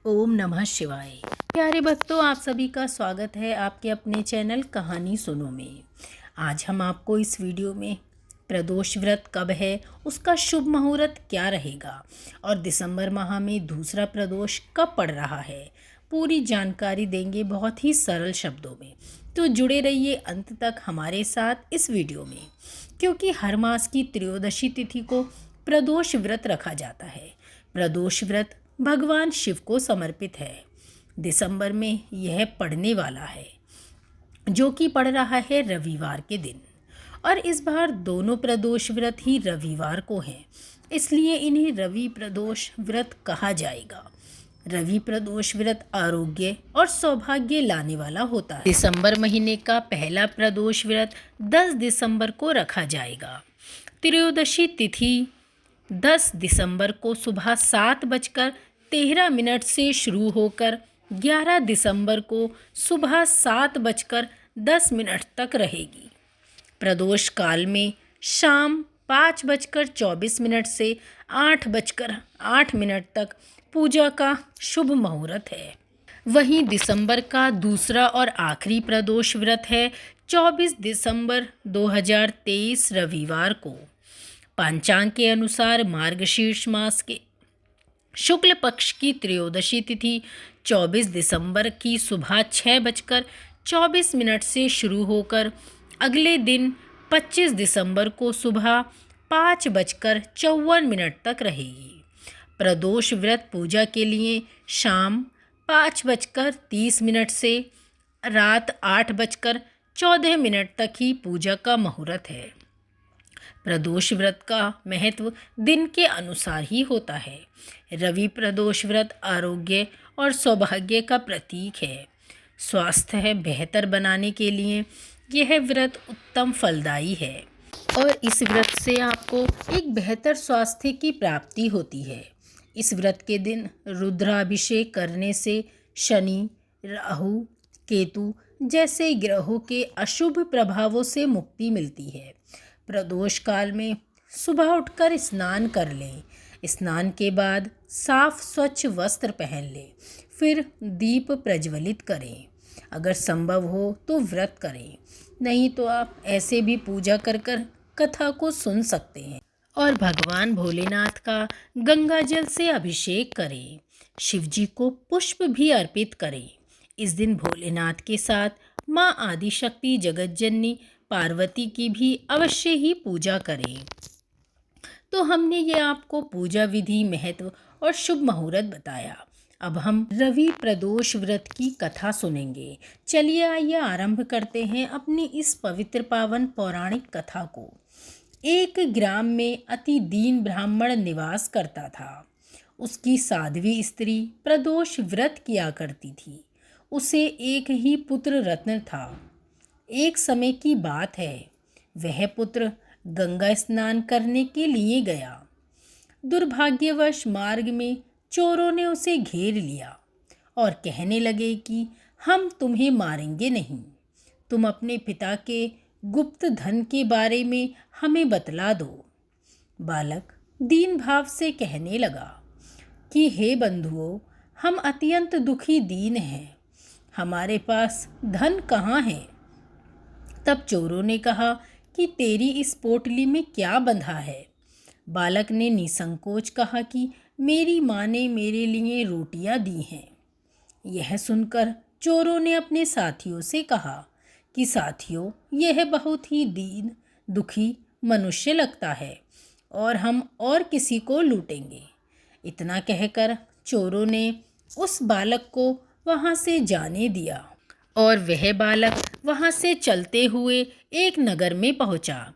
ओम नमः शिवाय। प्यारे भक्तों, आप सभी का स्वागत है आपके अपने चैनल कहानी सुनो में। आज हम आपको इस वीडियो में प्रदोष व्रत कब है, उसका शुभ मुहूर्त क्या रहेगा और दिसंबर माह में दूसरा प्रदोष कब पड़ रहा है, पूरी जानकारी देंगे बहुत ही सरल शब्दों में। तो जुड़े रहिए अंत तक हमारे साथ इस वीडियो में, क्योंकि हर मास की त्रयोदशी तिथि को प्रदोष व्रत रखा जाता है। प्रदोष व्रत भगवान शिव को समर्पित है। दिसंबर में यह पड़ने वाला है, जो कि पड़ रहा है रविवार के दिन, और इस बार दोनों प्रदोष व्रत ही रविवार को हैं, इसलिए इन्हें रवि प्रदोष व्रत कहा जाएगा। रवि प्रदोष व्रत आरोग्य और सौभाग्य लाने वाला होता है। दिसंबर महीने का पहला प्रदोष व्रत 10 दिसंबर को रखा जाएगा। त्रयोदशी तिथि 10 दिसंबर को सुबह 7:13 से शुरू होकर 11 दिसंबर को सुबह 7:10 तक रहेगी। प्रदोष काल में शाम 5:24 से 8:08 तक पूजा का शुभ मुहूर्त है। वहीं दिसंबर का दूसरा और आखिरी प्रदोष व्रत है 24 दिसंबर 2023 रविवार को। पंचांग के अनुसार मार्गशीर्ष मास के शुक्ल पक्ष की त्रयोदशी तिथि 24 दिसंबर की सुबह 6:24 से शुरू होकर अगले दिन 25 दिसंबर को सुबह 5:54 तक रहेगी। प्रदोष व्रत पूजा के लिए शाम 5:30 से रात 8:14 तक ही पूजा का मुहूर्त है। प्रदोष व्रत का महत्व दिन के अनुसार ही होता है। रवि प्रदोष व्रत आरोग्य और सौभाग्य का प्रतीक है। स्वास्थ्य बेहतर बनाने के लिए यह व्रत उत्तम फलदायी है और इस व्रत से आपको एक बेहतर स्वास्थ्य की प्राप्ति होती है। इस व्रत के दिन रुद्राभिषेक करने से शनि, राहु, केतु जैसे ग्रहों के अशुभ प्रभावों से मुक्ति मिलती है। प्रदोष काल में सुबह उठकर स्नान कर लें। स्नान के बाद साफ स्वच्छ वस्त्र पहन लें, फिर दीप प्रज्वलित करें। अगर संभव हो तो व्रत करें, नहीं तो आप ऐसे भी पूजा कर कथा को सुन सकते हैं। और भगवान भोलेनाथ का गंगा जल से अभिषेक करें। शिवजी को पुष्प भी अर्पित करें। इस दिन भोलेनाथ के साथ माँ आदिशक्ति जगतजननी पार्वती की भी अवश्य ही पूजा करें। तो हमने ये आपको पूजा विधि, महत्व और शुभ मुहूर्त बताया। अब हम रवि प्रदोष व्रत की कथा सुनेंगे। चलिए आइए आरंभ करते हैं अपनी इस पवित्र पावन पौराणिक कथा को। एक ग्राम में अति दीन ब्राह्मण निवास करता था। उसकी साध्वी स्त्री प्रदोष व्रत किया करती थी। उसे एक ही पुत्र रत्न था। एक समय की बात है, वह पुत्र गंगा स्नान करने के लिए गया। दुर्भाग्यवश मार्ग में चोरों ने उसे घेर लिया और कहने लगे कि हम तुम्हें मारेंगे नहीं, तुम अपने पिता के गुप्त धन के बारे में हमें बतला दो। बालक दीन भाव से कहने लगा कि हे बंधुओं, हम अत्यंत दुखी दीन हैं, हमारे पास धन कहाँ है। तब चोरों ने कहा कि तेरी इस पोटली में क्या बंधा है। बालक ने निसंकोच कहा कि मेरी माँ ने मेरे लिए रोटियां दी हैं। यह सुनकर चोरों ने अपने साथियों से कहा कि साथियों, यह बहुत ही दीन दुखी मनुष्य लगता है और हम और किसी को लूटेंगे। इतना कहकर चोरों ने उस बालक को वहाँ से जाने दिया और वह बालक वहाँ से चलते हुए एक नगर में पहुँचा।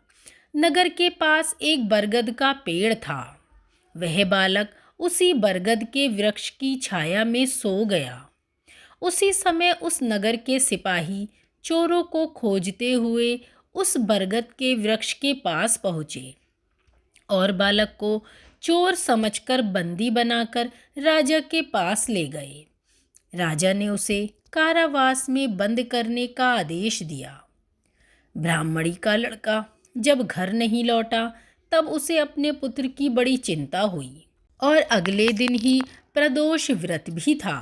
नगर के पास एक बरगद का पेड़ था। वह बालक उसी बरगद के वृक्ष की छाया में सो गया। उसी समय उस नगर के सिपाही चोरों को खोजते हुए उस बरगद के वृक्ष के पास पहुँचे और बालक को चोर समझकर बंदी बनाकर राजा के पास ले गए। राजा ने उसे कारावास में बंद करने का आदेश दिया। ब्राह्मणी का लड़का जब घर नहीं लौटा, तब उसे अपने पुत्र की बड़ी चिंता हुई और अगले दिन ही प्रदोष व्रत भी था।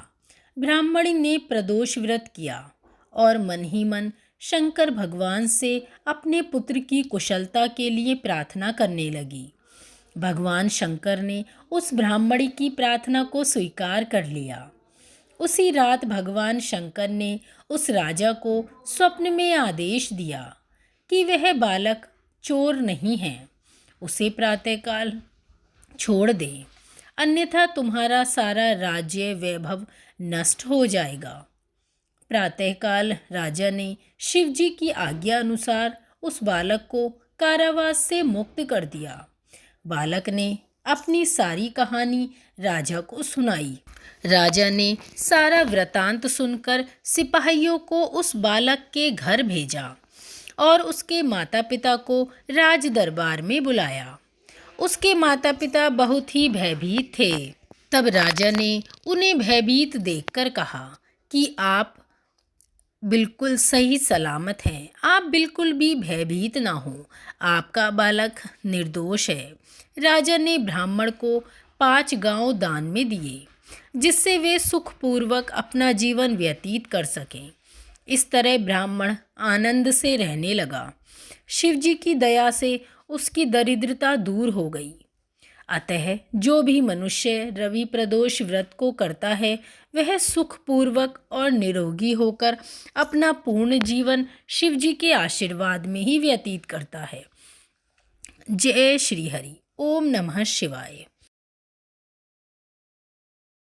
ब्राह्मणी ने प्रदोष व्रत किया और मन ही मन शंकर भगवान से अपने पुत्र की कुशलता के लिए प्रार्थना करने लगी। भगवान शंकर ने उस ब्राह्मणी की प्रार्थना को स्वीकार कर लिया। उसी रात भगवान शंकर ने उस राजा को स्वप्न में आदेश दिया कि वह बालक चोर नहीं है, उसे प्रातःकाल छोड़ दे, अन्यथा तुम्हारा सारा राज्य वैभव नष्ट हो जाएगा। प्रातःकाल राजा ने शिव जी की आज्ञा अनुसार उस बालक को कारावास से मुक्त कर दिया। बालक ने अपनी सारी कहानी राजा को सुनाई। राजा ने सारा वृतांत सुनकर सिपाहियों को उस बालक के घर भेजा और उसके माता पिता को राज दरबार में बुलाया। उसके माता पिता बहुत ही भयभीत थे। तब राजा ने उन्हें भयभीत देखकर कहा कि आप बिल्कुल सही सलामत हैं, आप बिल्कुल भी भयभीत ना हो, आपका बालक निर्दोष है। राजा ने ब्राह्मण को 5 गांव दान में दिए, जिससे वे सुखपूर्वक अपना जीवन व्यतीत कर सकें। इस तरह ब्राह्मण आनंद से रहने लगा। शिवजी की दया से उसकी दरिद्रता दूर हो गई। अतः जो भी मनुष्य रवि प्रदोष व्रत को करता है वह सुखपूर्वक और निरोगी होकर अपना पूर्ण जीवन शिवजी के आशीर्वाद में ही व्यतीत करता है। जय श्री हरि। ओम नमः शिवाय।